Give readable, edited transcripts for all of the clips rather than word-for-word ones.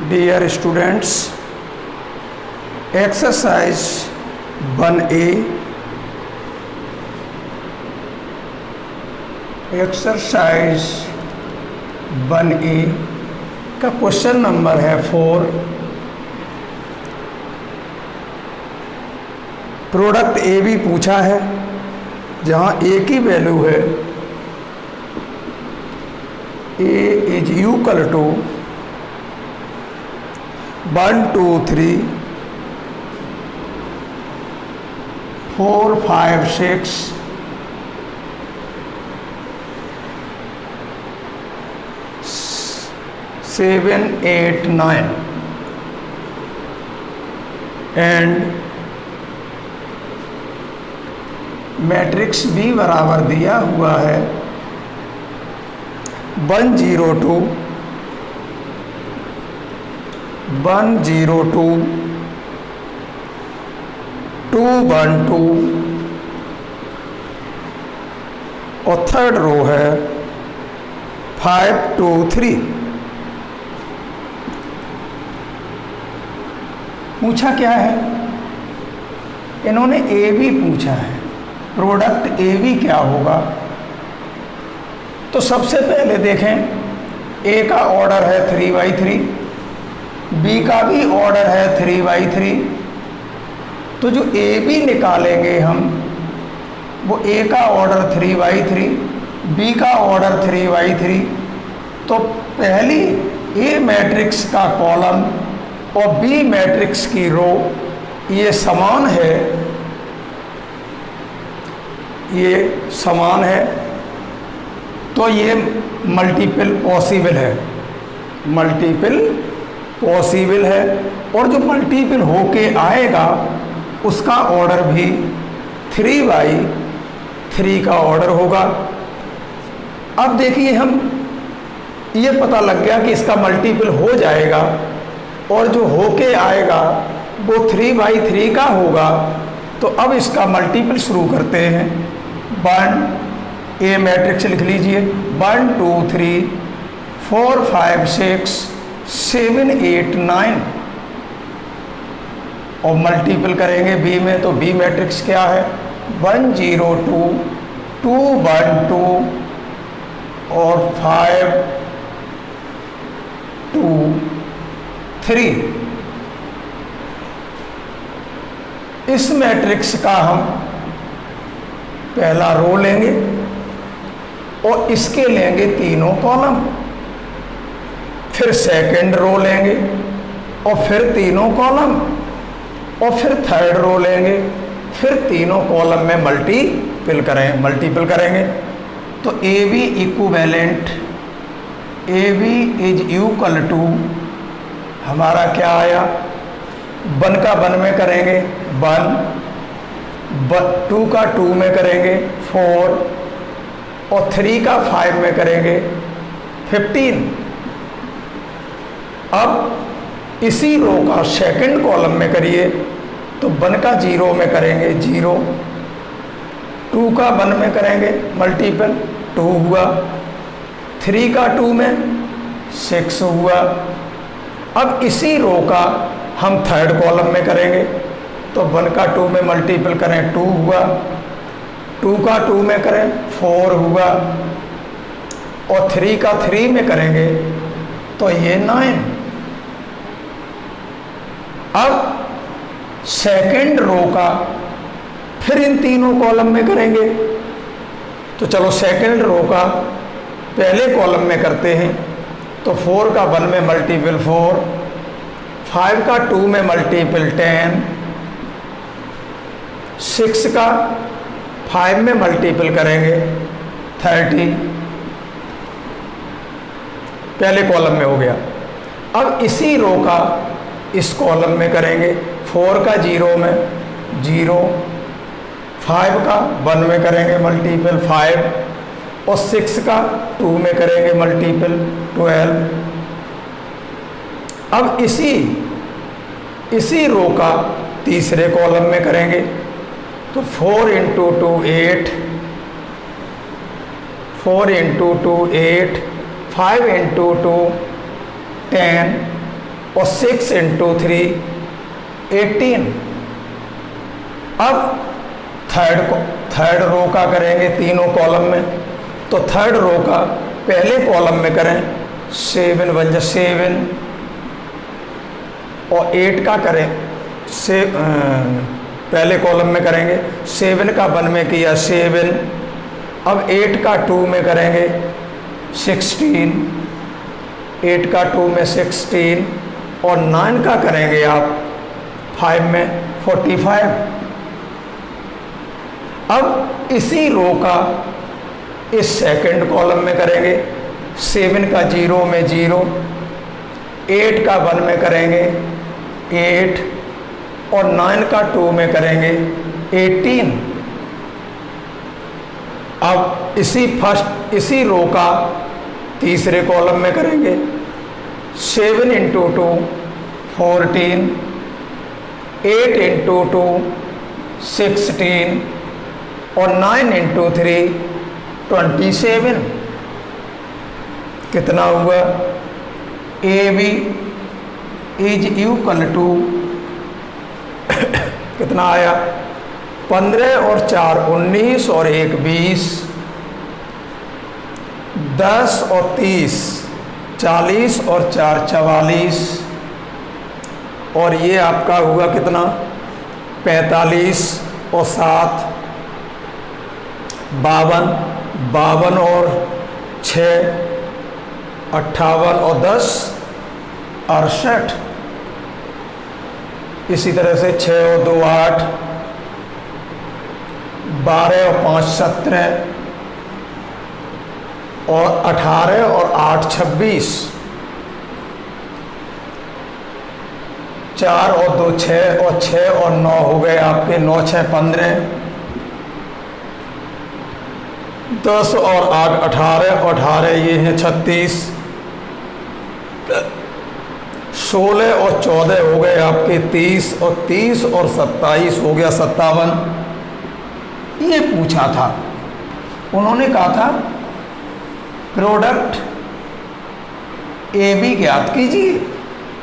Dear students, exercise 1A, exercise 1A का question number है 4। Product ए भी पूछा है, जहाँ ए की वैल्यू है A is equal to 1 2 3 4 5 6 7 8 9 and matrix B बराबर दिया हुआ है 1 0 2 1 0 2 2 1 2 और थर्ड रो है 5 2 3। पूछा क्या है? इन्होंने ए बी पूछा है। प्रोडक्ट ए बी क्या होगा? तो सबसे पहले देखें, ए का ऑर्डर है 3/3, बी का भी ऑर्डर है 3/3। तो जो ए बी निकालेंगे हम, वो ए का ऑर्डर 3/3, बी का ऑर्डर 3/3। तो पहली ए मैट्रिक्स का कॉलम और बी मैट्रिक्स की रो ये समान है, ये समान है, तो ये मल्टीपल पॉसिबल है, मल्टीपल पॉसिबल है। और जो मल्टीपल होके आएगा उसका ऑर्डर भी 3/3 का ऑर्डर होगा। अब देखिए, हम ये पता लग गया कि इसका मल्टीपल हो जाएगा और जो होके आएगा वो 3/3 का होगा। तो अब इसका मल्टीपल शुरू करते हैं। 1 ए मैट्रिक्स लिख लीजिए, 1 2 3 4 5 6 7 8 9 और मल्टीपल करेंगे बी में। तो बी मैट्रिक्स क्या है? 1 0 2 2 1 2 और 5 2 3। इस मैट्रिक्स का हम पहला रो लेंगे और इसके लेंगे तीनों कॉलम, फिर सेकंड रो लेंगे और फिर तीनों कॉलम, और फिर थर्ड रो लेंगे, फिर तीनों कॉलम में मल्टीपल करेंगे। तो A B equivalent, A B is equal to हमारा क्या आया? 1 का 1 में करेंगे 1, 2 का 2 में करेंगे 4 और 3 का 5 में करेंगे 15। अब इसी रो का सेकंड कॉलम में करिए, तो 1 का 0 में करेंगे 0, 2 का 1 में करेंगे मल्टीपल 2 हुआ, 3 का 2 में 6 हुआ। अब इसी रो का हम थर्ड कॉलम में करेंगे, तो 1 का 2 में मल्टीपल करें 2 हुआ, 2 का 2 में करें 4 हुआ और 3 का 3 में करेंगे तो ये 9। अब सेकंड रो का फिर इन तीनों कॉलम में करेंगे। तो चलो सेकंड रो का पहले कॉलम में करते हैं। तो 4 का 1 में मल्टीपल 4, 5 का 2 में मल्टीपल 10, 6 का 5 में मल्टीपल करेंगे 30। पहले कॉलम में हो गया। अब इसी रो का इस कॉलम में करेंगे, 4 का 0 में 0, 5 का 1 में करेंगे मल्टीपल 5 और 6 का 2 में करेंगे मल्टीपल 12। अब इसी रो का तीसरे कॉलम में करेंगे, तो 4 × 2 8, 4 × 2 8, 5 × 2 10 और 6 इंटू 3 18। अब थर्ड रो का करेंगे तीनों कॉलम में, तो थर्ड रो का पहले कॉलम में करें 7 1 7 और 8 का करें पहले कॉलम में करेंगे 7 का 1 में किया 7, अब 8 का 2 में करेंगे 16, 8 का 2 में 16 और 9 का करेंगे आप 5 में 45। अब इसी रो का इस सेकंड कॉलम में करेंगे 7 का 0 में 0, 8 का 1 में करेंगे 8 और 9 का 2 में करेंगे 18। अब इसी रो का तीसरे कॉलम में करेंगे 7 इंटू 2 14, 8 इंटू 2 16 और 9 इंटू 3 27। कितना हुआ? AB इज इक्वल टू कितना आया? 15 और 4 19 और 1 20, 10 और 30 40 और 4 44 और ये आपका हुआ कितना? 45 और 7 52 और 6 58 और 10 68। इसी तरह से 6 और 2 8, 12 और 5 17 और 18 और 8 26, 4 और 2 6 और 6 और 9 हो गए आपके 9 6 15, 10 और 8 18 और 18 ये हैं 36, 16 और 14 हो गए आपके 30 और 30 और 27 हो गया 57। ये पूछा था, उन्होंने कहा था प्रोडक्ट AB ज्ञात कीजिए।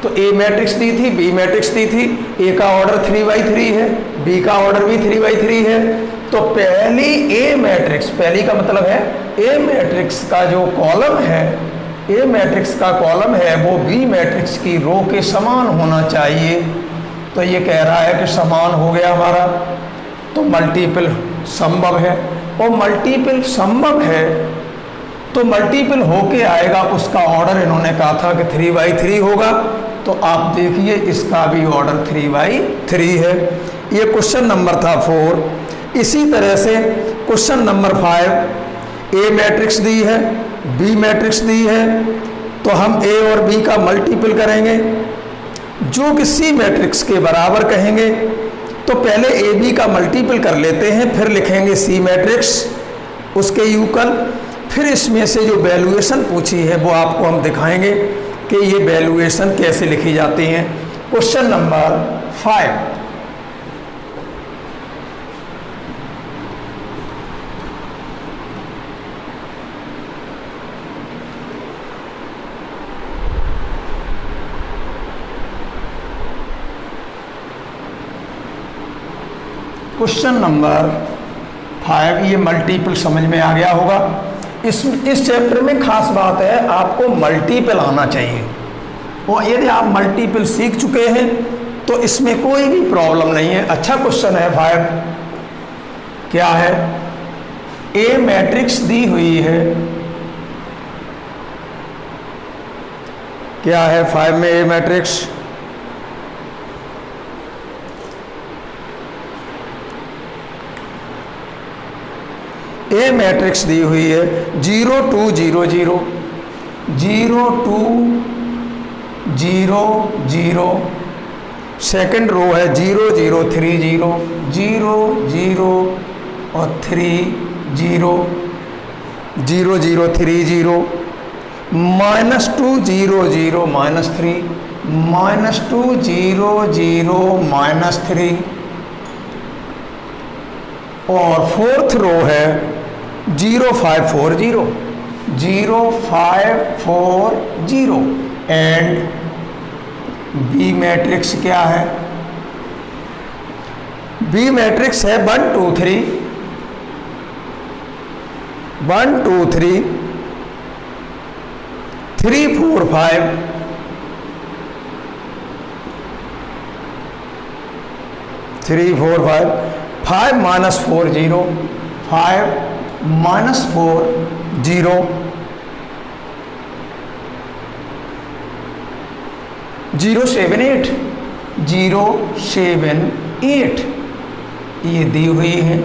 तो A मैट्रिक्स दी थी, B मैट्रिक्स दी थी, A का ऑर्डर 3/3 है, B का ऑर्डर भी 3/3 है। तो पहली A मैट्रिक्स, पहली का मतलब है A मैट्रिक्स का जो कॉलम है, A मैट्रिक्स का कॉलम है वो B मैट्रिक्स की रो के समान होना चाहिए। तो ये कह रहा है कि समान हो गया हमारा, तो मल्टीपल संभव है, और मल्टीपल संभव है तो मल्टीपल होके आएगा। उसका ऑर्डर इन्होंने कहा था कि 3/3 होगा, तो आप देखिए इसका भी ऑर्डर 3/3 है। ये क्वेश्चन नंबर था 4। इसी तरह से क्वेश्चन नंबर 5, A मैट्रिक्स दी है, B मैट्रिक्स दी है, तो हम A और B का मल्टीपल करेंगे जो कि C मैट्रिक्स के बराबर कहेंगे। तो पहले AB का मल्टीपल कर लेते हैं, फिर लिखेंगे C मैट्रिक्स उसके यूकल, फिर इसमें से जो वैल्यूएशन पूछी है वो आपको हम दिखाएंगे कि ये वैल्यूएशन कैसे लिखी जाती हैं। क्वेश्चन नंबर 5, क्वेश्चन नंबर 5, ये मल्टीपल समझ में आ गया होगा। इस चैप्टर में खास बात है, आपको मल्टीपल आना चाहिए, और यदि आप मल्टीपल सीख चुके हैं तो इसमें कोई भी प्रॉब्लम नहीं है। अच्छा क्वेश्चन है 5। क्या है? A मैट्रिक्स दी हुई है, क्या है 5 में A मैट्रिक्स? A मैट्रिक्स दी हुई है 0 2 0 0 0 2 0 0, सेकंड रो है 0 0 3 0 0 0 और 3 0 0 0 3 0, -2 0 0 -3 -2 0 0 -3, और फोर्थ रो है 0 5 4 0 0 5 4 0 एंड बी मैट्रिक्स क्या है? बी मैट्रिक्स है 1 2 3 1 2 3 3 4 5 3 4 5 5 माइनस 4 0 5 माइनस 4 0 0 7 8 0 7 8 ये दी हुई है।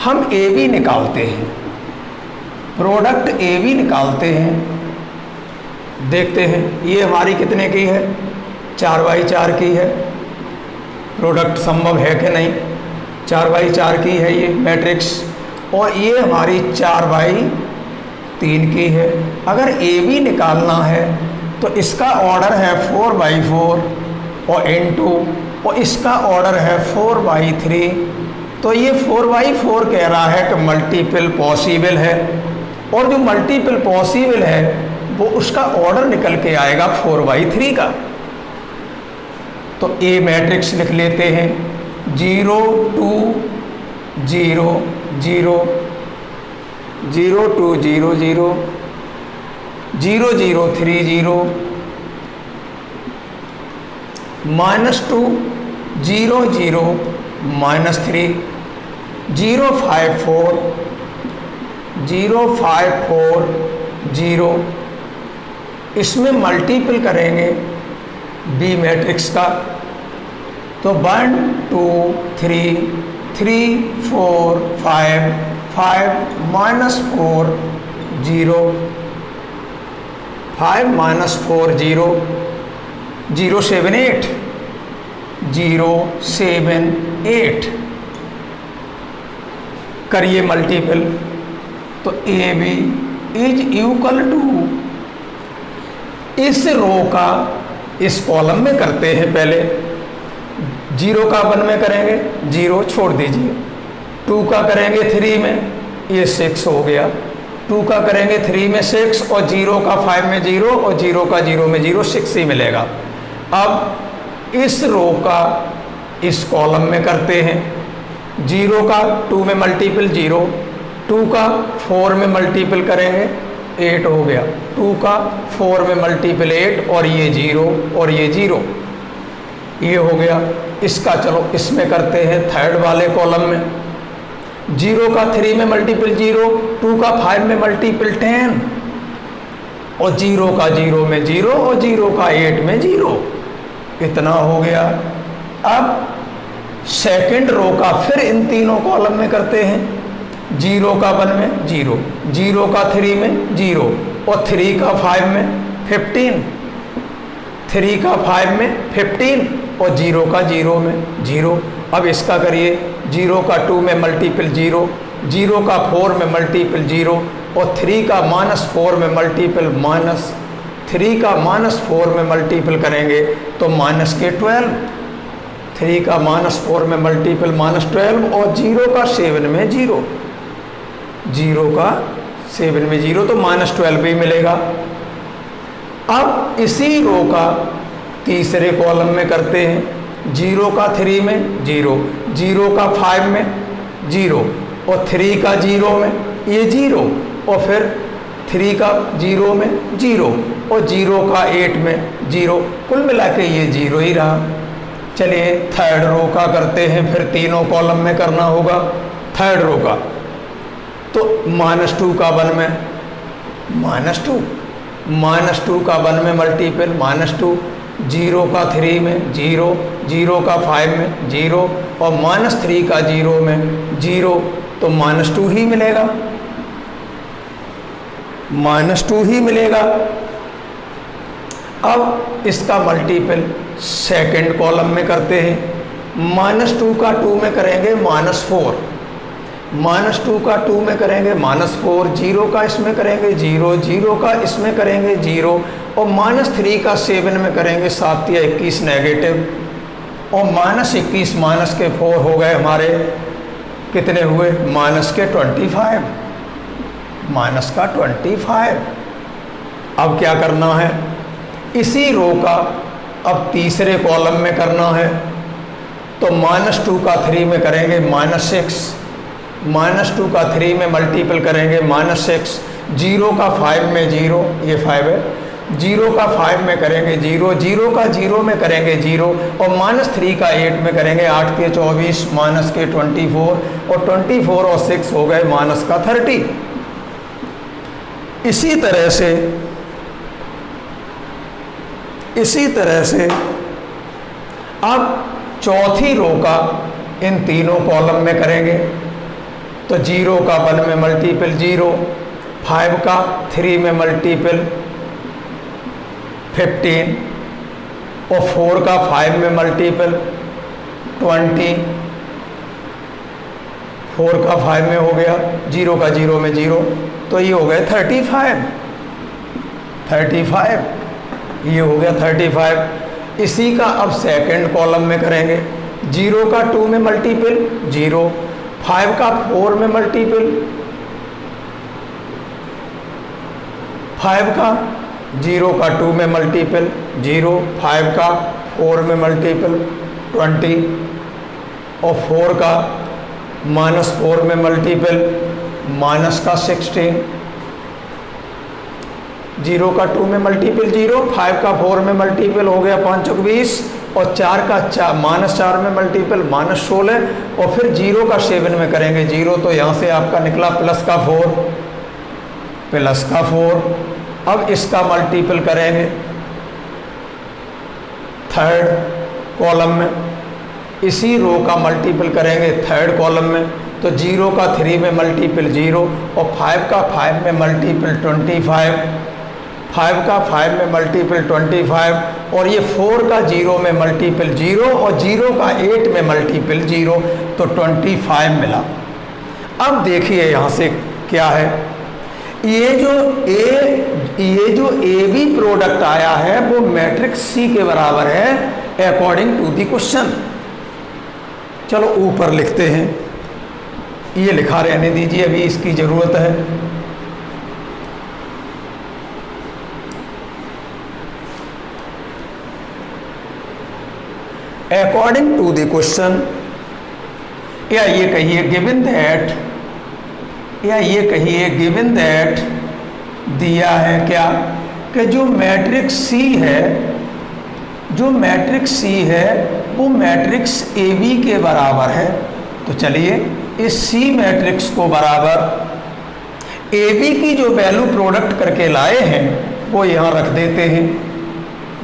हम ए बी निकालते हैं, प्रोडक्ट ए बी निकालते हैं। देखते हैं ये हमारी कितने की है? 4/4 की है। प्रोडक्ट संभव है कि नहीं? 4/4 की है ये मैट्रिक्स, और ये हमारी 4/3 की है। अगर ए बी निकालना है तो इसका ऑर्डर है 4/4 और इनटू, और इसका ऑर्डर है 4/3। तो ये 4/4 कह रहा है कि मल्टीपल पॉसिबल है, और जो मल्टीपल पॉसिबल है वो उसका ऑर्डर निकल के आएगा 4/3 का। तो ए मैट्रिक्स लिख लेते हैं 0 2 0 0 0 2 0 0 0 0 3 0 -2 0 0 -3 0 5 4 0 5 4 0। इसमें मल्टीपल करेंगे बी मैट्रिक्स का, तो 1 2 3 3 4 5 5 -4 0 5 -4 0 0 7 8 0 7 8 करिए मल्टीपल। तो A B is equal to, इस रो का इस कॉलम में करते हैं पहले। 0 का 1 में करेंगे, 0 छोड़ दीजिए। 2 का करेंगे 3 में, ये 6 हो गया। 2 का करेंगे 3 में 6, और 0 का 5 में 0, और 0 का 0 में 0, 6 ही मिलेगा। अब इस रो का इस कॉलम में करते हैं। 0 का 2 में मल्टीपल 0, 2 का 4 में मल्टीपल करेंगे 8 हो गया। 2 का 4 में मल्टीपल 8, और ये 0 और ये 0, ये हो गया। इसका चलो इसमें करते हैं थर्ड वाले कॉलम में। 0 का 3 में मल्टीपल 0, 2 का 5 में मल्टीपल 10, और 0 का 0 में 0, और 0 का 8 में 0, इतना हो गया। अब सेकंड रो का फिर इन तीनों कॉलम में करते हैं। 0 का 1 में 0, 0 का 3 में 0, और 3 का 5 में 15, 3 का 5 में 15, और 0 का 0 में 0। अब इसका करिए। 0 का 2 में मल्टीपल 0, 0 का 4 में मल्टीपल 0, और 3 का -4 में मल्टीपल माइनस, 3 का -4 में मल्टीपल करेंगे तो -12, 3 का -4 में मल्टीपल -12, और 0 का 7 में 0, 0 का 7 में 0, तो -12 भी मिलेगा। अब इसी रो का तीसरे कॉलम में करते हैं। 0 का 3 में 0, 0 का 5 में 0, और 3 का 0 में ये 0, और फिर 3 का 0 में 0, और 0 का 8 में 0, कुल मिला के ये 0 ही रहा। चलिए थर्ड रो का करते हैं, फिर तीनों कॉलम में करना होगा थर्ड रो का। तो -2 का 1 में -2, -2 का 1 में मल्टीपल -2, 0 का 3 में 0, 0 का 5 में 0, और -3 का 0 में 0, तो -2 ही मिलेगा, -2 ही मिलेगा। अब इसका मल्टीपल सेकंड कॉलम में करते हैं। -2 का 2 में करेंगे -4, -2 का 2 में करेंगे -4, 0 का इसमें करेंगे 0, 0 का इसमें करेंगे 0, और -3 का 7 में करेंगे 7 या 21 नेगेटिव, और -21 माइनस के 4 हो गए हमारे, कितने हुए? माइनस के 25, माइनस का 25। अब क्या करना है? इसी रो का अब तीसरे कॉलम में करना है, तो -2 का 3 में करेंगे -6, -2 का 3 में मल्टीपल करेंगे -6, 0 का 5 में 0, ये 5 है, 0 का 5 में करेंगे 0, 0 का 0 में करेंगे 0, और -3 का 8 में करेंगे 8 के 24, माइनस के 24, और 24 और 6 हो गए माइनस का 30। इसी तरह से अब चौथी रो का इन तीनों कॉलम में करेंगे, तो 0 का 1 में मल्टीपल 0, 5 का 3 में मल्टीपल 15, और 4 का 5 में मल्टीपल 20, 4 का 5 में हो गया, 0 का 0 में 0, तो ये हो गया 35, ये हो गया 35। इसी का अब सेकंड कॉलम में करेंगे, 0 का 2 में मल्टीपल 0, 5 का 4 में मल्टीपल 5 का, 0 का 2 में मल्टीपल 0, 5 का 4 में मल्टीपल 20, और 4 का -4 में मल्टीपल माइनस का 16, 0 का 2 में मल्टीपल 0, 5 का 4 में मल्टीपल हो गया 5 चौक 20, और 4 का -4 में मल्टीपल -16, और फिर 0 का 7 में करेंगे 0, तो यहाँ से आपका निकला +4, +4। अब इसका मल्टीपल करेंगे थर्ड कॉलम में, इसी रो का मल्टीपल करेंगे थर्ड कॉलम में, तो 0 का 3 में मल्टीपल 0, और 5 का 5 में मल्टीपल 25, 5 का 5 में मल्टीपल 25, और ये 4 का 0 में मल्टीपल 0, और 0 का 8 में मल्टीपल 0, तो 25 मिला। अब देखिए यहाँ से क्या है, ये जो ए बी प्रोडक्ट आया है वो मैट्रिक्स सी के बराबर है अकॉर्डिंग टू दी क्वेश्चन। चलो ऊपर लिखते हैं, ये लिखा रहने दीजिए, अभी इसकी जरूरत है। अकॉर्डिंग टू द क्वेश्चन, या ये कहिए गिवन दैट, या ये कहिए गिवन दैट दिया है क्या, कि जो मैट्रिक्स सी है, जो मैट्रिक्स सी है वो मैट्रिक्स ए बी के बराबर है। तो चलिए इस सी मैट्रिक्स को बराबर ए बी की जो वैल्यू प्रोडक्ट करके लाए हैं वो यहाँ रख देते हैं।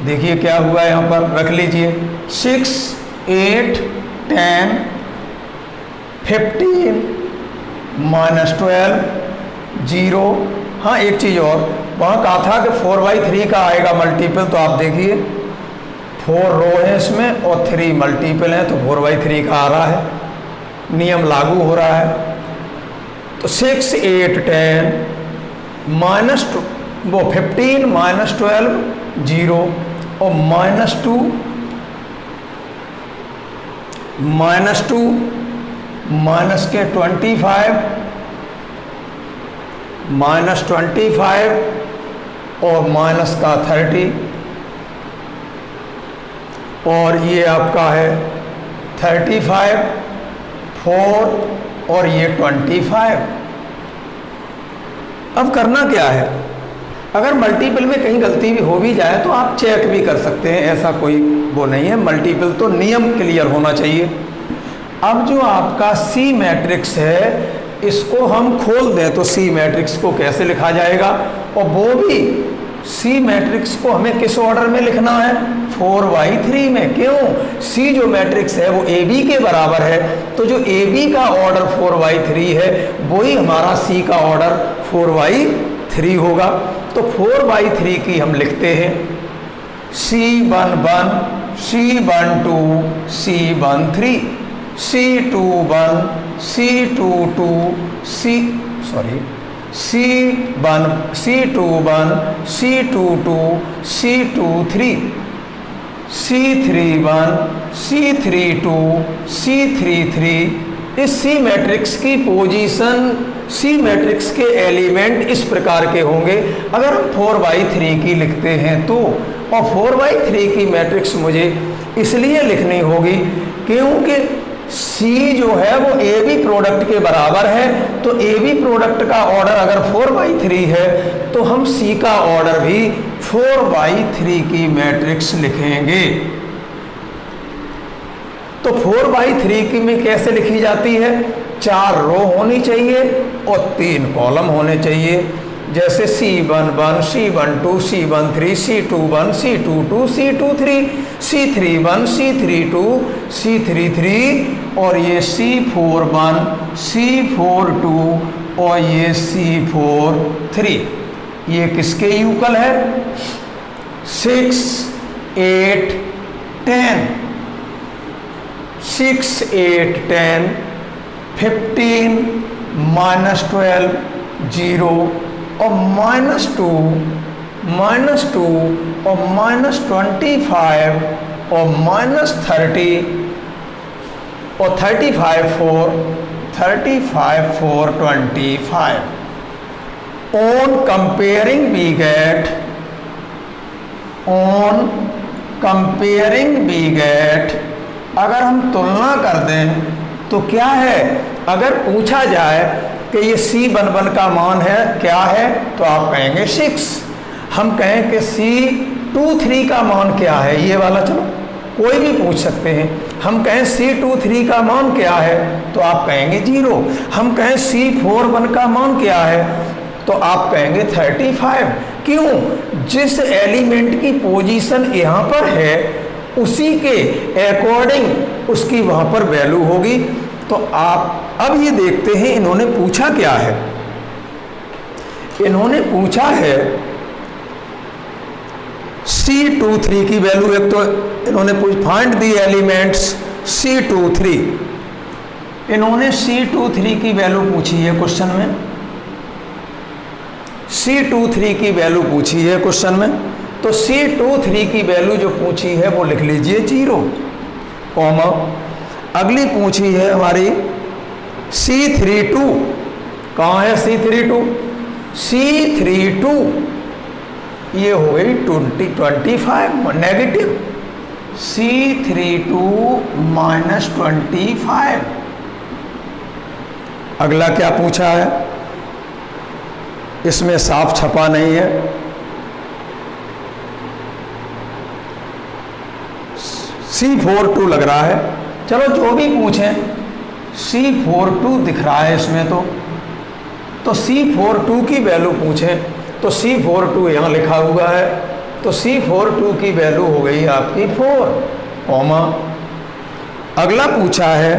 देखिए क्या हुआ, यहाँ पर रख लीजिए 6, 8, 10, 15, -12, 0। हाँ एक चीज़ और, वहाँ कहा था कि 4/3 का आएगा मल्टीपल, तो आप देखिए 4 रो है इसमें और 3 मल्टीपल हैं, तो 4/3 का आ रहा है, नियम लागू हो रहा है। तो 6, 8, 10 -2 वो 15 -12 0, और -2 माइनस के 25 -25 और माइनस का 30, और ये आपका है 35, 4 और ये 25। अब करना क्या है, अगर मल्टीपल में कहीं गलती भी हो भी जाए तो आप चेक भी कर सकते हैं, ऐसा कोई वो नहीं है, मल्टीपल तो नियम क्लियर होना चाहिए। अब जो आपका सी मैट्रिक्स है इसको हम खोल दें तो सी मैट्रिक्स को कैसे लिखा जाएगा, और वो भी सी मैट्रिक्स को हमें किस ऑर्डर में लिखना है, 4/3 में। क्यों, सी जो मैट्रिक्स है वो ए बी के बराबर है, तो जो ए बी का ऑर्डर 4/3 है वही हमारा सी का ऑर्डर 4/3 होगा। तो 4/3 की हम लिखते हैं C11, C12, C13, C21, C22, C21, C22, C23, C31, C32, C33। इस सी मैट्रिक्स की पोजीशन सी मैट्रिक्स के एलिमेंट इस प्रकार के होंगे। अगर हम 4/3 की लिखते हैं तो, और 4/3 की मैट्रिक्स मुझे इसलिए लिखनी होगी क्योंकि सी जो है वो ए बी प्रोडक्ट के बराबर है। तो ए बी प्रोडक्ट का ऑर्डर अगर 4/3 है तो हम सी का ऑर्डर भी 4/3 की मैट्रिक्स लिखेंगे। तो 4/3 की में कैसे लिखी जाती है? 4 रो होनी चाहिए और 3 कॉलम होने चाहिए। जैसे C11, C12, C13, C21, C22, C23, C31, C32, C33 और ये C41, C42 और ये C43। ये किसके यूकल है? 6, 8, 10, 6, 8, 10, 15, -12, 0 और -2 और -25 और -30 और 35, 4, 25। On comparing we get अगर हम तुलना कर दें तो क्या है? अगर पूछा जाए कि ये C11 का मान है क्या है, तो आप कहेंगे 6। हम कहें कि C23 का मान क्या है, ये वाला, चलो कोई भी पूछ सकते हैं। हम कहें C23 का मान क्या है, तो आप कहेंगे 0। हम कहें C41 का मान क्या है, तो आप कहेंगे 35। क्यों? जिस एलिमेंट की पोजीशन यहाँ पर है उसी के अकॉर्डिंग उसकी वहाँ पर वैल्यू होगी। तो आप अब ये देखते हैं इन्होंने पूछा क्या है। इन्होंने पूछा है C23 की वैल्यू। एक तो इन्होंने फाइंड दी एलिमेंट्स C23। इन्होंने C23 की वैल्यू पूछी है क्वेश्चन में। C23 की वैल्यू पूछी है क्वेश्चन में। तो C23 की वैल्यू जो पूछी है वो लिख लीजिए 0, कॉमा। अगली पूछी है हमारी C32। कहाँ है C32? C32 ये हो गई 25 नेगेटिव। C32 -25। अगला क्या पूछा है? इसमें साफ छपा नहीं है। C42 लग रहा है। चलो जो भी पूछें, C42 दिख रहा है इसमें। तो C42 की वैल्यू पूछें तो C42 यहाँ लिखा हुआ है। तो C42 की वैल्यू हो गई आपकी 4, कॉमा। अगला पूछा है,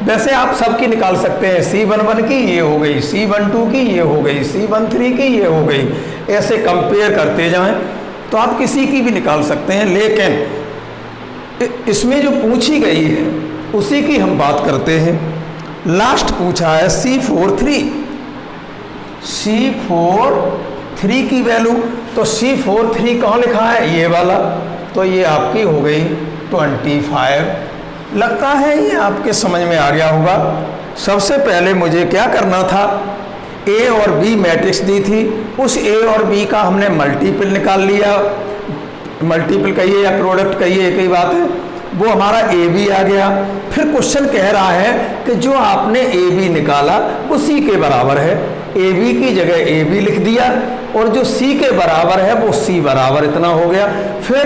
वैसे आप सबकी निकाल सकते हैं। C11 की ये हो गई, C12 की ये हो गई, C13 की ये हो गई। ऐसे कंपेयर करते जाएं तो आप किसी की भी निकाल सकते हैं। लेकिन इसमें जो पूछी गई है उसी की हम बात करते हैं। लास्ट पूछा है C43। C43 की वैल्यू, तो C43 कहाँ लिखा है? ये वाला। तो ये आपकी हो गई 25। लगता है ये आपके समझ में आ गया होगा। सबसे पहले मुझे क्या करना था? A और B मैट्रिक्स दी थी, उस A और B का हमने मल्टीपल निकाल लिया। मल्टीपल कहिए या प्रोडक्ट कहिए, एक ही बात है। वो हमारा ए बी आ गया। फिर क्वेश्चन कह रहा है कि जो आपने ए बी निकाला वो सी के बराबर है। ए बी की जगह ए बी लिख दिया और जो सी के बराबर है वो सी बराबर इतना हो गया। फिर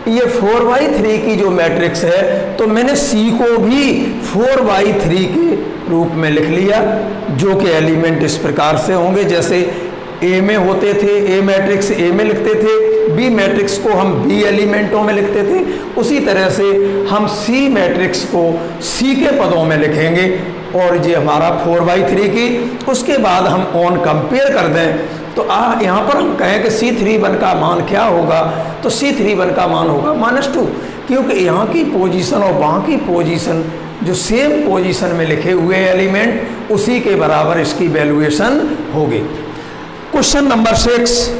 ये 4/3 की जो मैट्रिक्स है तो मैंने सी को भी 4/3 के रूप में लिख लिया, जो कि एलिमेंट इस प्रकार से होंगे जैसे ए में होते थे। ए मैट्रिक्स ए में लिखते थे, बी मैट्रिक्स को हम बी एलिमेंटों में लिखते थे, उसी तरह से हम सी मैट्रिक्स को सी के पदों में लिखेंगे। और ये हमारा 4/3 की, उसके बाद हम ऑन कंपेयर कर दें तो यहाँ पर हम कहें कि C31 का मान क्या होगा, तो C31 का मान होगा -2, क्योंकि यहाँ की पोजीशन और वहाँ की पोजीशन जो सेम पोजीशन में लिखे हुए एलिमेंट उसी के बराबर इसकी वैल्यूएशन होगी। क्वेश्चन नंबर 6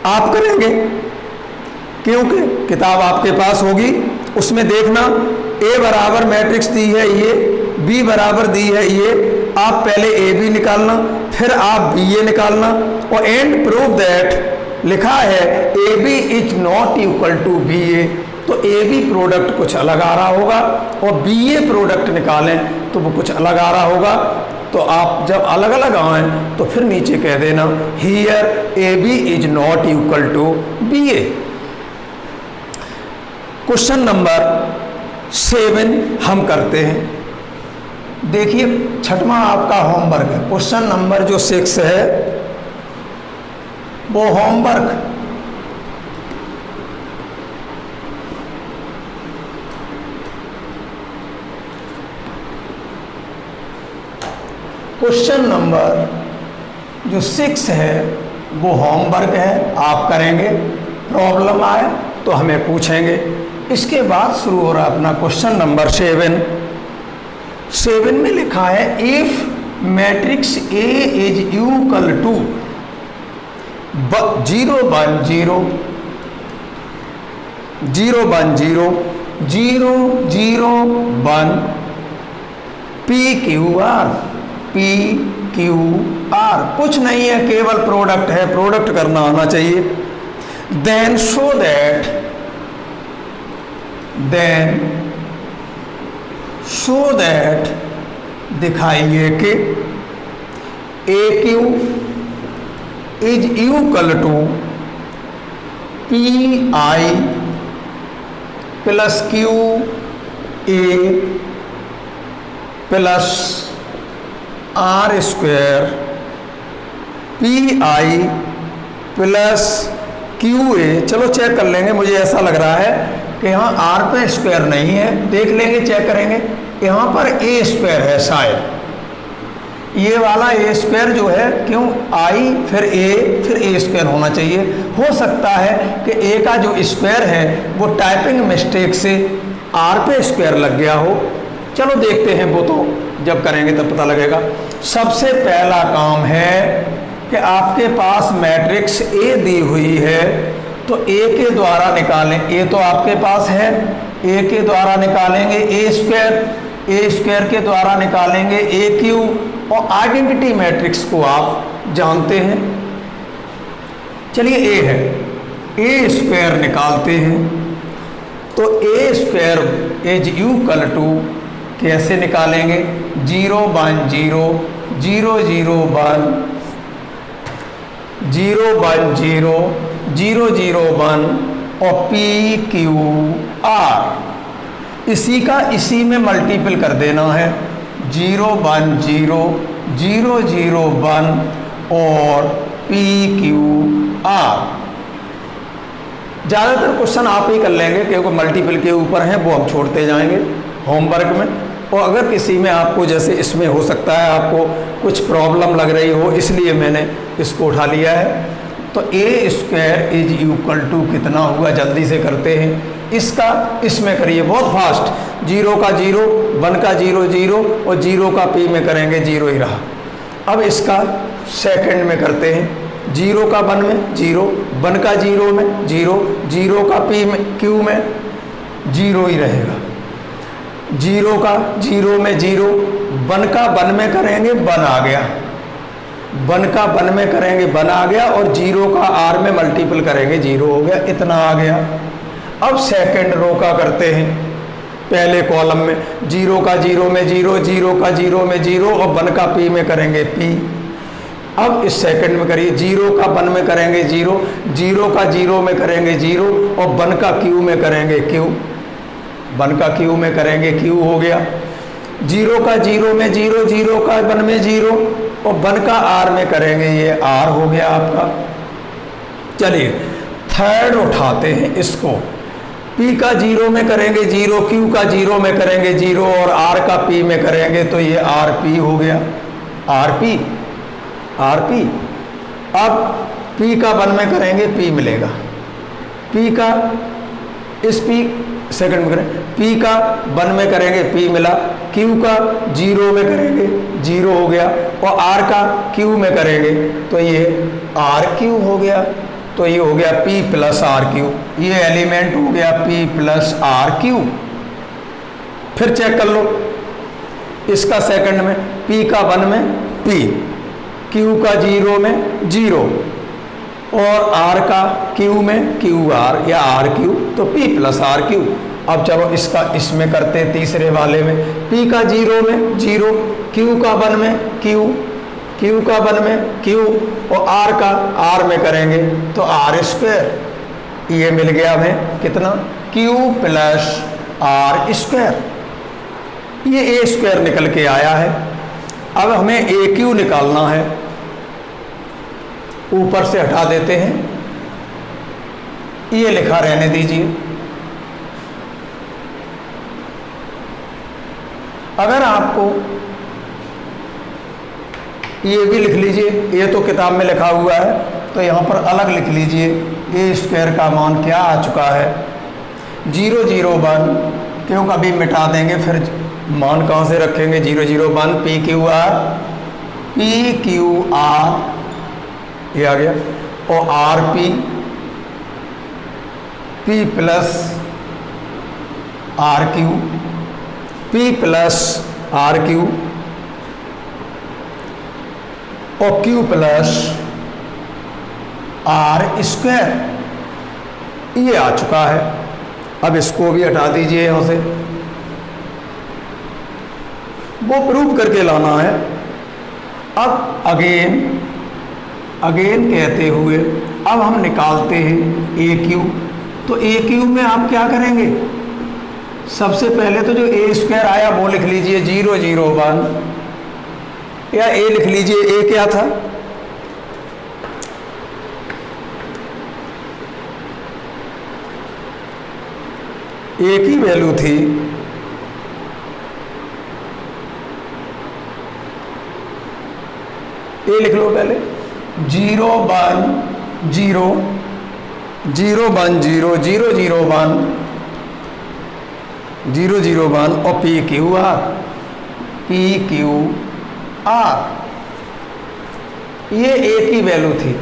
आप करेंगे क्योंकि किताब आपके पास होगी, उसमें देखना A बराबर मैट्रिक्स दी है ये, B बराबर दी है ये, आप पहले ए बी निकालना, फिर आप बी ए निकालना, और एंड प्रूव दैट लिखा है A B is not equal to B A, तो ए बी प्रोडक्ट कुछ अलग आ रहा होगा और बी ए प्रोडक्ट निकालें तो वो कुछ अलग आ रहा होगा। तो आप जब अलग अलग आएँ तो फिर नीचे कह देना here A B is not equal to B A. Question number 7 हम करते हैं। देखिए छठवां आपका होमवर्क है। क्वेश्चन नंबर जो 6 है वो होमवर्क क्वेश्चन नंबर जो 6 है वो होमवर्क है, आप करेंगे। प्रॉब्लम आए तो हमें पूछेंगे। इसके बाद शुरू हो रहा अपना क्वेश्चन नंबर 7 में लिखा है if matrix A is equal to 0 1 0 0 1 0 0 0 1 P Q R, P Q R कुछ नहीं है, केवल प्रोडक्ट है, प्रोडक्ट करना आना चाहिए। देन शो दैट दिखाइए कि A Q is equal to P I plus Q A plus R square P I plus Q A. चलो चेक कर लेंगे, मुझे ऐसा लग रहा है कि यहाँ आर पे स्क्वायर नहीं है, देख लेंगे, चेक करेंगे। यहाँ पर ए स्क्वायर है शायद, ये वाला ए स्क्वायर जो है, क्यों आई फिर ए स्क्वायर होना चाहिए। हो सकता है कि ए का जो स्क्वायर है वो टाइपिंग मिस्टेक से आर पे स्क्वायर लग गया हो। चलो देखते हैं, वो तो जब करेंगे तब पता लगेगा। सबसे पहला काम है कि आपके पास मैट्रिक्स ए दी हुई है तो ए के द्वारा निकालें। ए तो आपके पास है, ए के द्वारा निकालेंगे ए स्क्वायर के द्वारा निकालेंगे ए क्यू, और आइडेंटिटी मैट्रिक्स को आप जानते हैं। चलिए ए है, ए स्क्वायर निकालते हैं। तो ए स्क्वायर इज इक्वल टू कैसे निकालेंगे, 0 1 0 0 0 1 0 1 0 0 0 1 और पी क्यू आर इसी का इसी में मल्टीपल कर देना है। 0 1 0 0 0 1 और पी क्यू आर। ज़्यादातर क्वेश्चन आप ही कर लेंगे क्योंकि मल्टीपल के ऊपर हैं, वो हम छोड़ते जाएंगे होमवर्क में। और अगर किसी में आपको, जैसे इसमें हो सकता है आपको कुछ प्रॉब्लम लग रही हो, इसलिए मैंने इसको उठा लिया है। तो ए स्क्वायर इज इक्वल टू कितना हुआ, जल्दी से करते हैं। इसका इसमें करिए बहुत फास्ट। 0 का 0, 1 का 0 0 और 0 का पी में करेंगे 0 ही रहा। अब इसका सेकंड में करते हैं। 0 का 1 में 0, 1 का 0 में 0, 0 का पी में क्यू में 0 ही रहेगा। 0 का 0 में 0, 1 का 1 में करेंगे 1 आ गया, 1 का 1 में करेंगे 1 आ गया, और 0 का आर में मल्टीपल करेंगे 0 हो गया, इतना आ गया। अब सेकंड रो का करते हैं। पहले कॉलम में 0 का 0 में 0, 0 का 0 में 0 और 1 का पी में करेंगे पी। अब इस सेकंड में करिए, 0 का 1 में करेंगे 0, 0 का 0 में करेंगे 0 और 1 का क्यू में करेंगे क्यू, 1 का क्यू में करेंगे क्यू हो गया। 0 का 0 में 0, 0 का 1 में 0 और 1 का आर में करेंगे, ये आर हो गया आपका। चलिए थर्ड उठाते हैं इसको। पी का 0 में करेंगे 0, क्यू का 0 में करेंगे 0 और आर का पी में करेंगे, तो ये आर पी हो गया, आर पी। अब पी का 1 में करेंगे पी मिलेगा, पी का इस पी सेकंड में करें, पी का 1 में करेंगे पी मिला, क्यू का 0 में करेंगे 0 हो गया और आर का क्यू में करेंगे तो ये आर क्यू हो गया। तो ये हो गया पी प्लस आर क्यू, ये एलिमेंट हो गया पी प्लस आर क्यू। फिर चेक कर लो, इसका सेकंड में, P का 1 में P, Q का 0 में 0 और R का Q में QR या RQ, तो P प्लस RQ। अब चलो इसका इसमें करते हैं तीसरे वाले में, P का 0 में 0, Q का 1 में Q, Q का 1 में Q और R का R में करेंगे तो R स्क्वायर। ये मिल गया हमें कितना, Q प्लस R स्क्वायर। ये A स्क्वायर निकल के आया है। अब हमें AQ निकालना है, ऊपर से हटा देते हैं, ये लिखा रहने दीजिए। अगर आपको ये भी लिख लीजिए, ये तो किताब में लिखा हुआ है तो यहाँ पर अलग लिख लीजिए। ए स्क्वायर का मान क्या आ चुका है, 0 0 1, क्योंकि अभी मिटा देंगे फिर मान कहाँ से रखेंगे, 0 0 1 पी क्यू आर ये आ गया, और R P plus R Q, P plus R Q और क्यू प्लस आर स्क्वायर। ये आ चुका है। अब इसको भी हटा दीजिए यहाँ से, वो प्रूव करके लाना है। अब अगेन कहते हुए अब हम निकालते हैं ए क्यू। तो ए क्यू में आप क्या करेंगे, सबसे पहले तो जो ए स्क्वायर आया वो लिख लीजिए 0 0 1, या ए लिख लीजिए, ए क्या था, ए की वैल्यू थी ए लिख लो पहले 0 1 0 0 1 0 0 0 1 0 0 1 और पी क्यू आर। ये ए की वैल्यू थी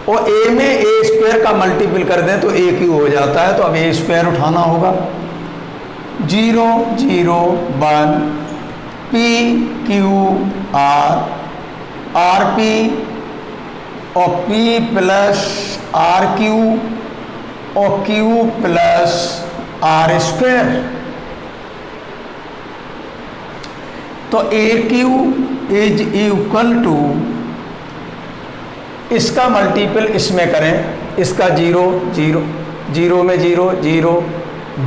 और ए में ए स्क्वायर का मल्टीपल कर दें तो ए क्यू हो जाता है। तो अब ए स्क्वायर उठाना होगा, 0 0 1 पी क्यू आर पी और पी प्लस आर क्यू और क्यू प्लस आर स्क्वायर। तो ए क्यू इज इक्वल टू, इसका मल्टीपल इसमें करें, इसका 0 0 0 में 0 0,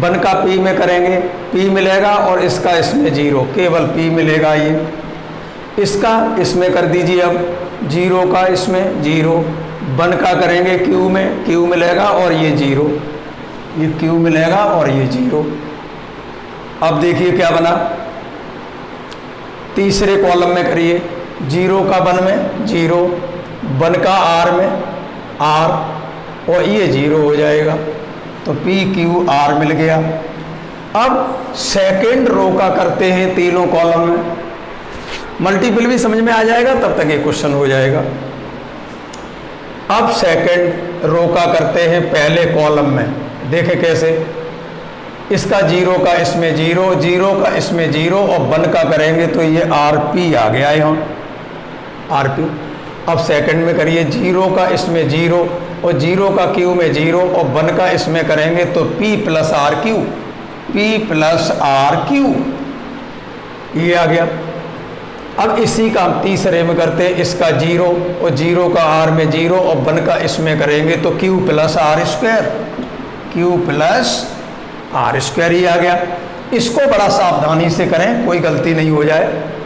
1 का P में करेंगे P मिलेगा और इसका इसमें 0, केवल P मिलेगा। ये इसका इसमें कर दीजिए, अब 0 का इसमें 0, 1 का करेंगे Q में Q मिलेगा और ये 0, ये Q मिलेगा और ये 0। अब देखिए क्या बना, तीसरे कॉलम में करिए, 0 का 1 में 0, 1 का R में R और ये 0 हो जाएगा। तो पी क्यू आर मिल गया। अब सेकेंड रो का करते हैं तीनों कॉलम में, मल्टीपल भी समझ में आ जाएगा, तब तक ये क्वेश्चन हो जाएगा। अब सेकेंड रो का करते हैं पहले कॉलम में, देखें कैसे, इसका 0 का इसमें 0, 0 का इसमें 0 और 1 का करेंगे तो ये आर पी आ गया यहाँ, आर पी। अब सेकंड में करिए, 0 का इसमें 0 और 0 का क्यू में 0 और 1 का इसमें करेंगे तो P plus R Q, P plus R Q, ये आ गया। अब इसी का हम तीसरे में करते हैं, इसका 0 और 0 का R में 0 और 1 का इसमें करेंगे तो Q plus R square, Q plus R square ही आ गया। इसको बड़ा सावधानी से करें, कोई गलती नहीं हो जाए।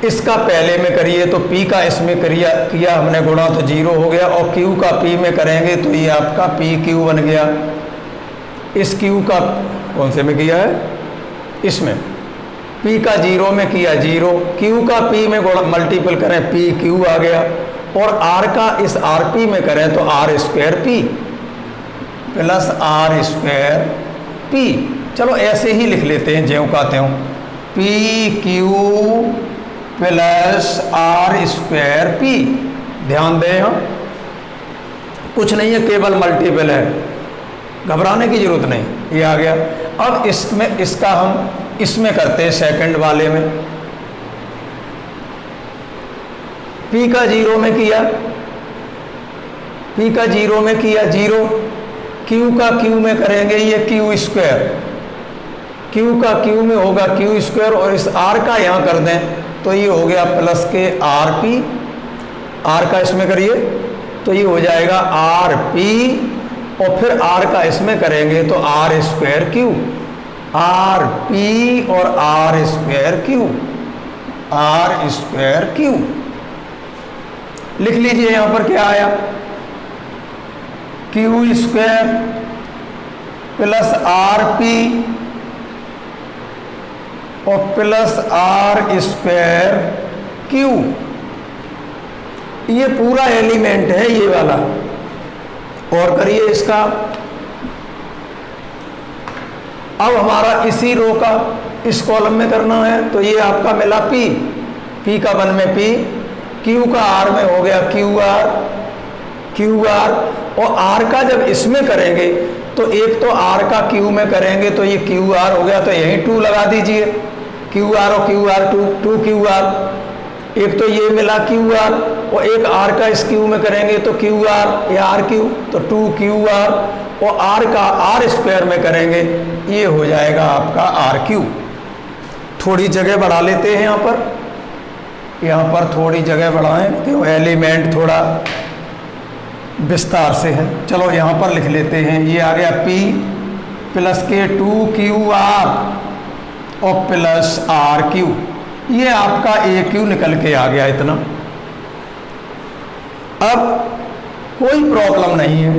इसका पहले में करिए तो P का इसमें किया हमने गुणा तो 0 हो गया, और Q का P में करेंगे तो ये आपका PQ बन गया। इस Q का कौन से में किया है, इसमें P का 0 में किया 0, Q का P में मल्टीपल करें PQ आ गया, और R का इस RP में करें तो R square P plus R square P। चलो ऐसे ही लिख लेते हैं, ज्यों कहते हो, PQ plus R square P। ध्यान दें, हम कुछ नहीं है, केवल मल्टीपल है, घबराने की जरूरत नहीं, ये आ गया। अब इसमें इसका हम इसमें करते हैं सेकंड वाले में। P का 0 में किया, P का 0 में किया 0, Q का Q में करेंगे ये Q स्क्वायर, Q का Q में होगा Q स्क्वायर, और इस R का यहाँ कर दें तो ये हो गया प्लस के RP, R का इसमें करिए तो ये हो जाएगा RP, और फिर R का इसमें करेंगे तो R स्क्वायर Q, RP और R square Q, R square Q। लिख लीजिए यहां पर क्या आया, Q स्क्वायर प्लस RP और प्लस R स्क्वायर Q। ये पूरा एलिमेंट है ये वाला, और करिए इसका। अब हमारा इसी रो का इस कॉलम में करना है, तो ये आपका मिला P का 1 में P, Q का R में हो गया QR, और R का जब इसमें करेंगे तो एक तो R का Q में करेंगे तो ये QR हो गया, तो यहीं 2 लगा दीजिए, QR और QR 2 QR, एक तो ये मिला QR, और एक R का इस Q में करेंगे तो QR या RQ, तो 2 QR, और R का R स्क्वायर में करेंगे ये हो जाएगा आपका RQ। थोड़ी जगह बढ़ा लेते हैं यहाँ पर थोड़ी जगह बढ़ाएं क्यों, एलिमेंट थोड़ा विस्तार से है। चलो यहाँ पर लिख लेते हैं, ये आ गया P प्लस के 2QR और प्लस RQ, ये आपका AQ निकल के आ गया इतना। अब कोई प्रॉब्लम नहीं है,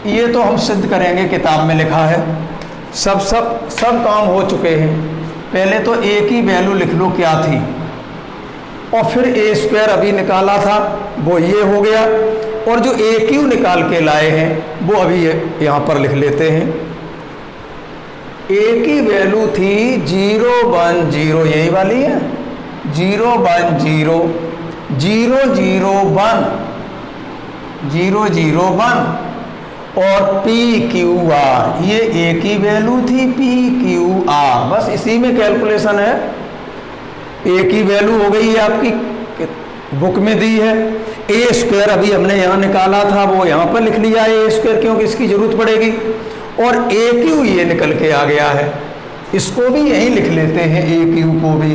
ये तो हम सिद्ध करेंगे, किताब में लिखा है, सब काम हो चुके हैं। पहले तो A की वैल्यू लिख लो क्या थी, और फिर A स्क्वायर अभी निकाला था वो ये हो गया, और जो AQ निकाल के लाए हैं वो अभी यहाँ पर लिख लेते हैं। A की वैल्यू थी 0 1 0, यही वाली है 0 1 0 0 0 1 0 0 1, और PQR ये A की वैल्यू थी PQR, बस इसी में कैलकुलेशन है। A की वैल्यू हो गई है आपकी बुक में दी है, A स्क्वायर अभी हमने यहाँ निकाला था वो यहाँ पर लिख लिया है A स्क्वायर, क्योंकि इसकी जरूरत पड़ेगी, और AQ ये निकल के आ गया है, इसको भी यहीं लिख लेते हैं AQ को भी,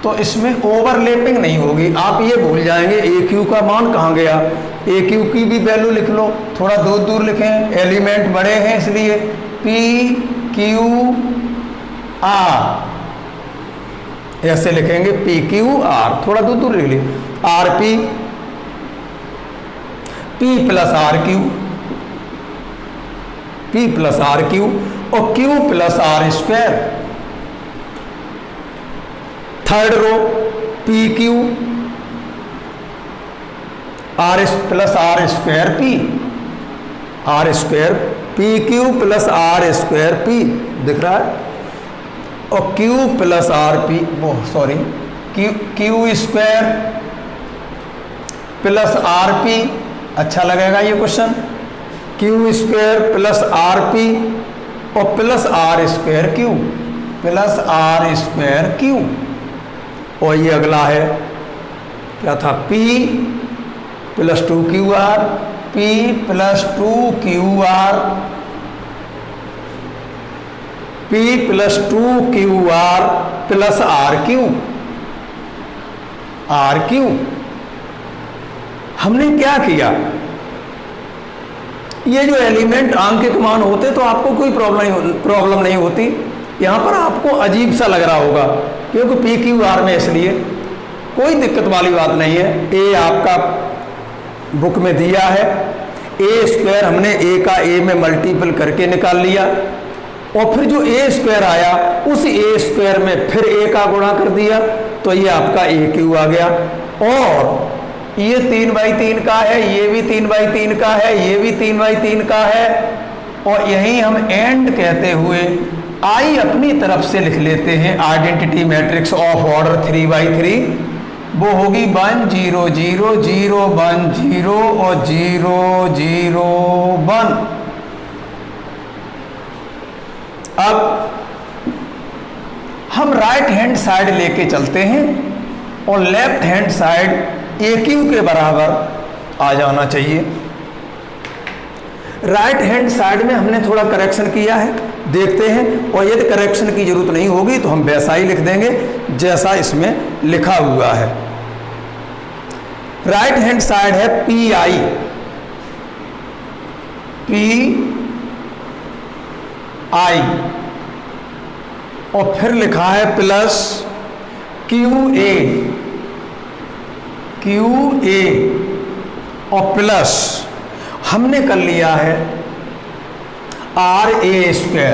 तो इसमें ओवरलैपिंग नहीं होगी, आप ये भूल जाएंगे AQ का मान कहाँ गया। AQ की भी वैल्यू लिख लो, थोड़ा दूर दूर लिखें, एलिमेंट बड़े हैं इसलिए PQR ऐसे लिखेंगे, PQR थोड़ा दूर दूर लिख लीजिए, RP P plus RQ, P plus RQ और Q plus R square. Third row PQ R plus R square P, R square PQ plus R square P दिख रहा है, और Q plus RP Q square plus RP, अच्छा लगेगा ये question, Q square plus RP और plus R square Q, plus R square Q। और ये अगला है क्या था, P plus 2QR, P plus 2QR, P plus 2QR plus RQ, RQ। हमने क्या किया, ये जो एलिमेंट आंकिक मान होते तो आपको कोई प्रॉब्लम नहीं होती, यहाँ पर आपको अजीब सा लग रहा होगा क्योंकि PQR में, इसलिए कोई दिक्कत वाली बात नहीं है। A आपका बुक में दिया है, A स्क्वायर हमने A का A में मल्टीपल करके निकाल लिया, और फिर जो A स्क्वायर आया उस A स्क्वायर में फिर A का गुणा कर दिया, तो ये आपका AQ आ गया। और ये 3/3 का है, ये भी 3/3 का है, ये भी 3/3 का है, और यही हम एंड कहते हुए आई अपनी तरफ से लिख लेते हैं आइडेंटिटी मैट्रिक्स ऑफ ऑर्डर 3/3, वो होगी 1 0 0 0 1 0 और 0 0 1। अब हम राइट हैंड साइड लेके चलते हैं और लेफ्ट हैंड साइड ए क्यू के बराबर आ जाना चाहिए। राइट हैंड साइड में हमने थोड़ा करेक्शन किया है, देखते हैं, और यदि करेक्शन की जरूरत नहीं होगी तो हम वैसा ही लिख देंगे जैसा इसमें लिखा हुआ है। राइट हैंड साइड है पी आई, और फिर लिखा है प्लस क्यू ए और प्लस हमने कर लिया है RA²।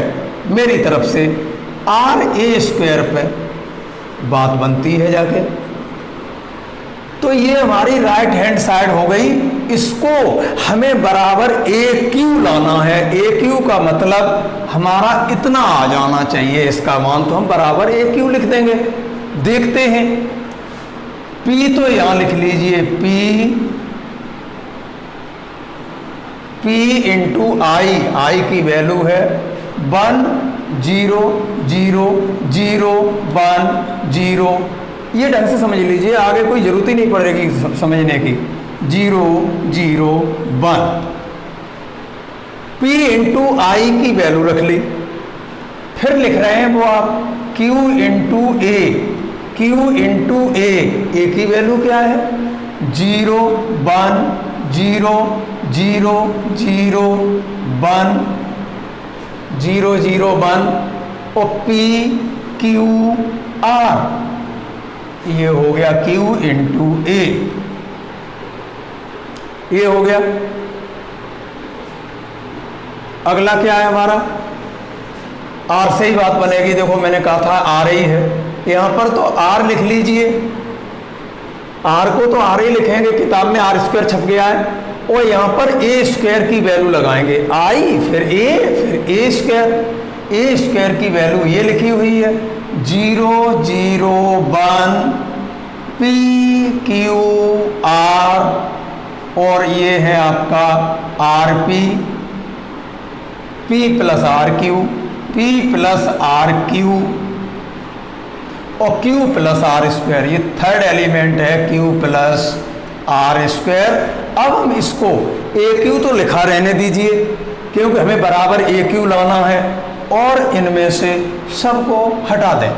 मेरी तरफ से RA² पे बात बनती है जाके। तो ये हमारी राइट हैंड साइड हो गई। इसको हमें बराबर AQ लाना है। AQ का मतलब हमारा इतना आ जाना चाहिए इसका मान, तो हम बराबर AQ लिख देंगे। देखते हैं, P तो यहां लिख लीजिए, P इंटू आई की वैल्यू है 1 0 0 0 1 0। ये ढंग से समझ लीजिए, आगे कोई जरूरत ही नहीं पड़ेगी समझने की। 0 0 1 P इंटू आई की वैल्यू रख ली। फिर लिख रहे हैं वो आप Q इंटू ए की वैल्यू क्या है? 0 1 0 0 0 1 0 0 1 और P Q R, ये हो गया Q इंटू ए, ये हो गया। अगला क्या है हमारा? R से ही बात बनेगी। देखो मैंने कहा था R ही है, यहां पर तो R लिख लीजिए। R को तो R ही लिखेंगे, किताब में R² छप गया है, और यहां पर A² की वैल्यू लगाएंगे। I फिर A² की वैल्यू ये लिखी हुई है 0 0 1 P Q R, और ये है आपका RP, P plus RQ, P plus RQ और Q प्लस R²। ये थर्ड एलिमेंट है Q प्लस R²। अब हम इसको AQ तो लिखा रहने दीजिए, क्योंकि हमें बराबर AQ लाना है, और इनमें से सबको हटा दें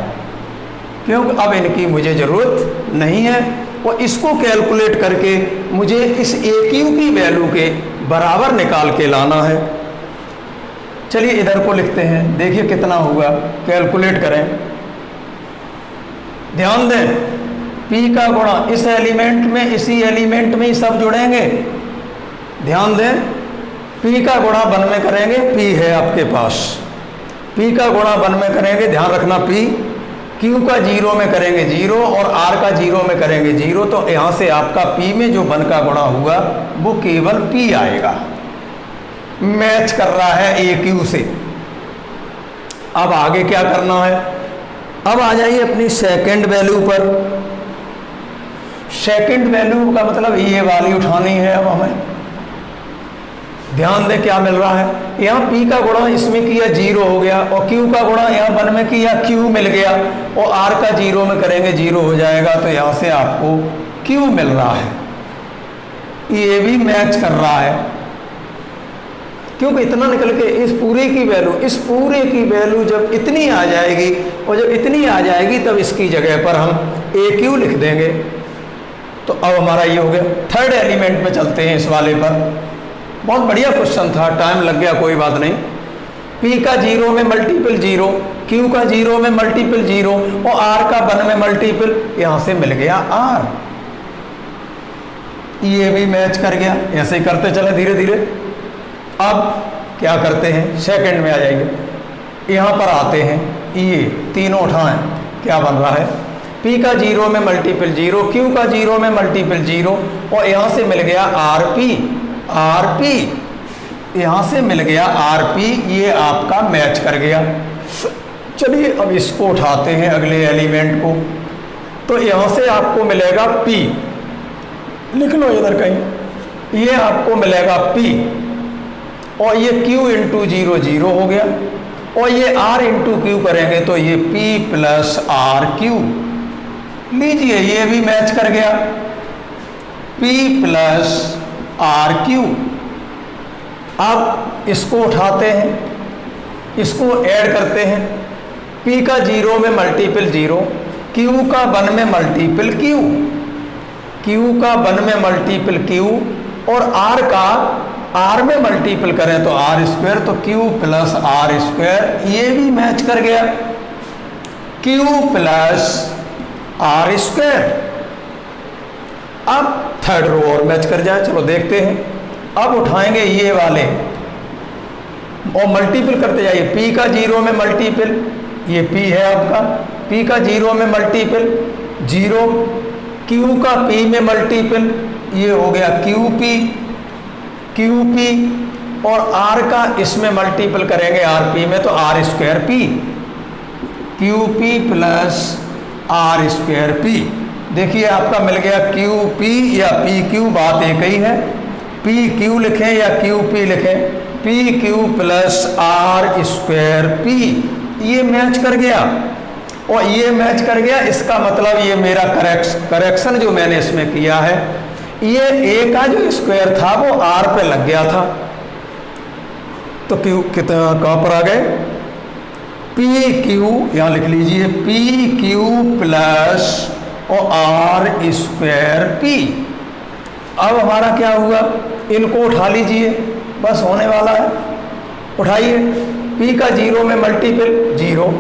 क्योंकि अब इनकी मुझे ज़रूरत नहीं है। और इसको कैलकुलेट करके मुझे इस AQ की वैल्यू के बराबर निकाल के लाना है। चलिए इधर को लिखते हैं, देखिए कितना होगा, कैलकुलेट करें। ध्यान दें, P का गुणा इस एलिमेंट में, इसी एलिमेंट में ही सब जुड़ेंगे। ध्यान दें, P का गुणा 1 में करेंगे, P है आपके पास, P का गुणा 1 में करेंगे, ध्यान रखना P, Q का 0 में करेंगे 0 और R का 0 में करेंगे 0। तो यहाँ से आपका P में जो 1 का गुणा हुआ वो केवल P आएगा, मैच कर रहा है AQ से। अब आगे क्या करना है? अब आ जाइए अपनी सेकंड वैल्यू पर। सेकंड वैल्यू का मतलब ये वाली उठानी है अब हमें। ध्यान दें क्या मिल रहा है, यहाँ P का गुणा इसमें किया 0 हो गया, और Q का गुणा यहाँ 1 में किया Q मिल गया, और R का 0 में करेंगे 0 हो जाएगा। तो यहाँ से आपको Q मिल रहा है, ये भी मैच कर रहा है, क्योंकि इतना निकल के इस पूरे की वैल्यू जब इतनी आ जाएगी, और जब इतनी आ जाएगी तब इसकी जगह पर हम AQ लिख देंगे। तो अब हमारा ये हो गया। थर्ड एलिमेंट में चलते हैं इस वाले पर। बहुत बढ़िया क्वेश्चन था, टाइम लग गया, कोई बात नहीं। P का 0 में मल्टीपल 0, Q का 0 में मल्टीपल 0 और R का 1 में मल्टीपल, यहां से मिल गया R, ये भी मैच कर गया। ऐसे ही करते चले धीरे धीरे। अब क्या करते हैं, सेकंड में आ जाएंगे, यहां पर आते हैं, ये तीनों उठाएं, क्या बन रहा है? P का 0 में मल्टीपल 0, Q का 0 में मल्टीपल 0, और यहां से मिल गया RP, यहां से मिल गया RP, ये आपका मैच कर गया। चलिए अब इसको उठाते हैं अगले एलिमेंट को। तो यहां से आपको मिलेगा P, लिख लो इधर कहीं, ये आपको मिलेगा P, और ये Q इंटू 0 0 हो गया, और ये r इंटू क्यू करेंगे तो ये p प्लस आर क्यू। लीजिए ये भी मैच कर गया, p प्लस आर क्यू। अब इसको उठाते हैं, इसको ऐड करते हैं। p का 0 में मल्टीपल 0, q का 1 में मल्टीपल q, q का 1 में मल्टीपल q और r का r में मल्टीपल करें तो आर स्क्वायर, तो q प्लस आर स्क्वायर। ये भी मैच कर गया, q प्लस आर स्क्वायर। अब थर्ड रो और मैच कर जाए, चलो देखते हैं। अब उठाएंगे ये वाले और मल्टीपल करते जाइए। p का 0 में मल्टीपल, ये p है आपका, p का 0 में मल्टीपल 0, q का p में मल्टीपल, ये हो गया QP और r का इसमें मल्टीपल करेंगे RP में तो R square p, QP plus R square p। देखिए आपका मिल गया QP या PQ, बात एक ही है। PQ लिखें या QP लिखें, PQ plus R square p। ये मैच कर गया और ये मैच कर गया, इसका मतलब ये मेरा करेक्शन जो मैंने इसमें किया है, ये a का जो स्क्वायर था वो r पे लग गया था। तो q कितना कहाँ पर आ गए, PQ, यहाँ लिख लीजिए PQ प्लस और आर स्क्वायर p। अब हमारा क्या हुआ, इनको उठा लीजिए, बस होने वाला है। उठाइए, p का 0 में मल्टीपल 0,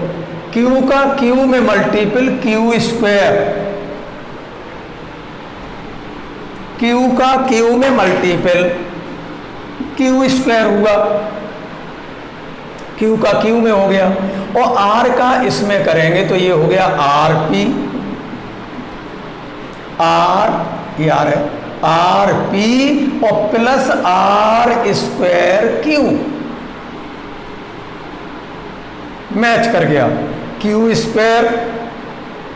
q का q में मल्टीपल q स्क्वायर, q का q में मल्टीपल q स्क्वायर हुआ, q का q में हो गया और r का इसमें करेंगे तो ये हो गया RP, r ये r है, RP और plus R square q। Match कर गया, q स्क्वायर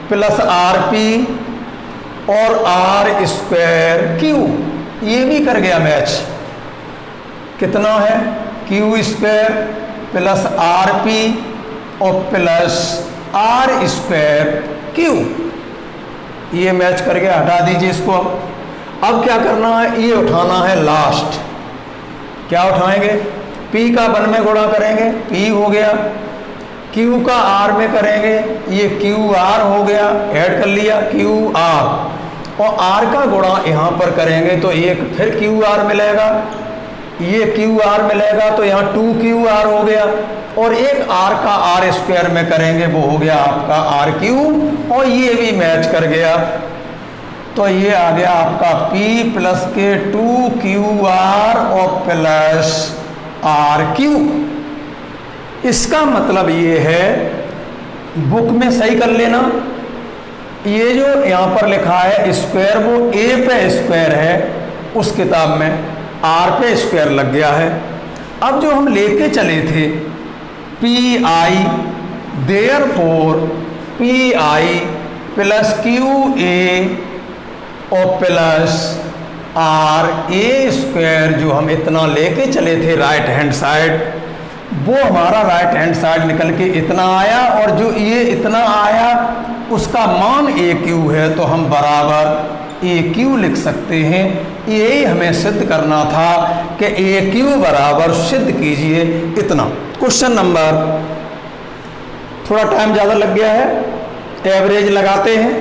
प्लस RP और आर स्क्वायर क्यू, ये भी कर गया मैच। कितना है, क्यू स्क्वायर प्लस RP और प्लस आर स्क्वायर क्यू, ये मैच कर गया। हटा दीजिए इसको। अब क्या करना है, ये उठाना है लास्ट। क्या उठाएंगे, P का 1 में गुणा करेंगे, P हो गया, Q का R में करेंगे, ये QR हो गया, ऐड कर लिया QR और R का गुणा यहाँ पर करेंगे तो एक फिर QR मिलेगा, ये QR मिलेगा तो यहाँ 2QR हो गया और एक R का R स्क्वायर में करेंगे वो हो गया आपका RQ और ये भी मैच कर गया। तो ये आ गया आपका P प्लस के 2QR और प्लस RQ। इसका मतलब ये है, बुक में सही कर लेना, ये जो यहाँ पर लिखा है स्क्वायर वो A पे स्क्वायर है, उस किताब में R पे स्क्वायर लग गया है। अब जो हम लेके चले थे PI, therefore PI plus QA और प्लस RA स्क्वायर, जो हम इतना लेके चले थे राइट हैंड साइड, वो हमारा राइट हैंड साइड निकल के इतना आया और जो ये इतना आया उसका मान AQ है तो हम बराबर AQ लिख सकते हैं। यही हमें सिद्ध करना था कि AQ बराबर सिद्ध कीजिए इतना। क्वेश्चन नंबर, थोड़ा टाइम ज़्यादा लग गया है, एवरेज लगाते हैं।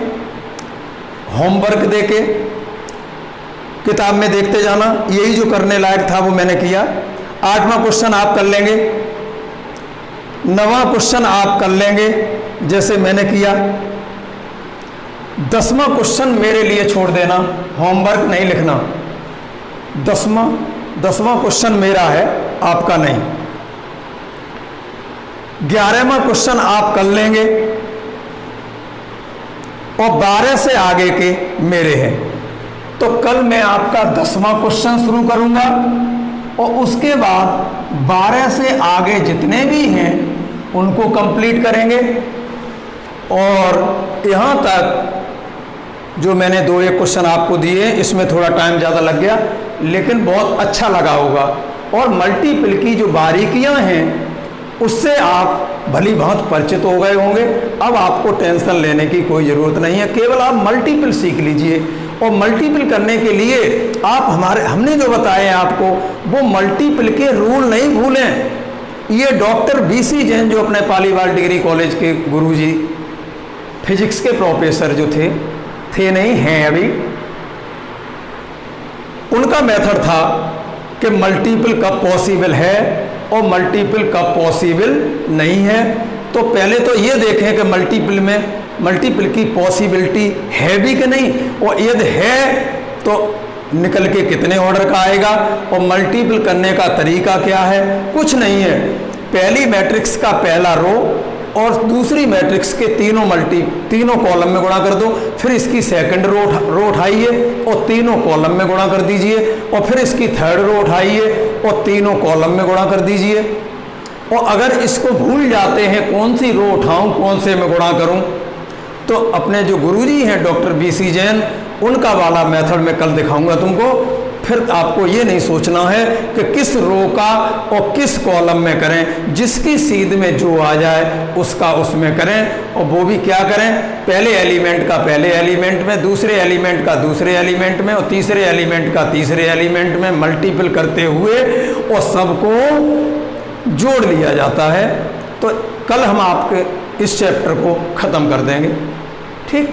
होमवर्क देके किताब में देखते जाना, यही जो करने लायक था वो मैंने किया। 8वां क्वेश्चन आप कर लेंगे, 9वां क्वेश्चन आप कर लेंगे जैसे मैंने किया। 10वां क्वेश्चन मेरे लिए छोड़ देना, होमवर्क नहीं लिखना। 10वां क्वेश्चन मेरा है, आपका नहीं। 11वां क्वेश्चन आप कर लेंगे और 12 से आगे के मेरे हैं। तो कल मैं आपका 10वां क्वेश्चन शुरू करूंगा और उसके बाद 12 से आगे जितने भी हैं उनको कंप्लीट करेंगे। और यहाँ तक जो मैंने 2-1 क्वेश्चन आपको दिए, इसमें थोड़ा टाइम ज़्यादा लग गया लेकिन बहुत अच्छा लगा होगा। और मल्टीपल की जो बारीकियाँ हैं उससे आप भली भांति परिचित हो गए होंगे। अब आपको टेंशन लेने की कोई ज़रूरत नहीं है, केवल आप मल्टीपल सीख लीजिए। और मल्टीपल करने के लिए आप हमने जो बताए हैं आपको, वो मल्टीपल के रूल नहीं भूलें। ये डॉक्टर BC जैन जो अपने पालीवाल डिग्री कॉलेज के गुरुजी, फिजिक्स के प्रोफेसर जो थे नहीं हैं अभी, उनका मेथड था कि मल्टीपल कब पॉसिबल है और मल्टीपल कब पॉसिबल नहीं है। तो पहले तो ये देखें कि मल्टीपल की पॉसिबिलिटी है भी कि नहीं, और यदि है तो निकल के कितने ऑर्डर का आएगा, और मल्टीपल करने का तरीका क्या है। कुछ नहीं है, पहली मैट्रिक्स का पहला रो और दूसरी मैट्रिक्स के तीनों कॉलम में गुणा कर दो, फिर इसकी सेकंड रो उठाइए और तीनों कॉलम में गुणा कर दीजिए, और फिर इसकी थर्ड रो उठाइए और तीनों कॉलम में गुणा कर दीजिए। और अगर इसको भूल जाते हैं कौन सी रो उठाऊं कौन से में गुणा करूं, तो अपने जो गुरुजी हैं डॉक्टर BC जैन, उनका वाला मेथड मैं कल दिखाऊंगा तुमको। फिर आपको ये नहीं सोचना है कि किस रो का और किस कॉलम में करें, जिसकी सीध में जो आ जाए उसका उसमें करें। और वो भी क्या करें, पहले एलिमेंट का पहले एलिमेंट में, दूसरे एलिमेंट का दूसरे एलिमेंट में, और तीसरे एलिमेंट का तीसरे एलिमेंट में मल्टीपल करते हुए और सबको जोड़ लिया जाता है। तो कल हम आपके इस चैप्टर को ख़त्म कर देंगे, ठीक।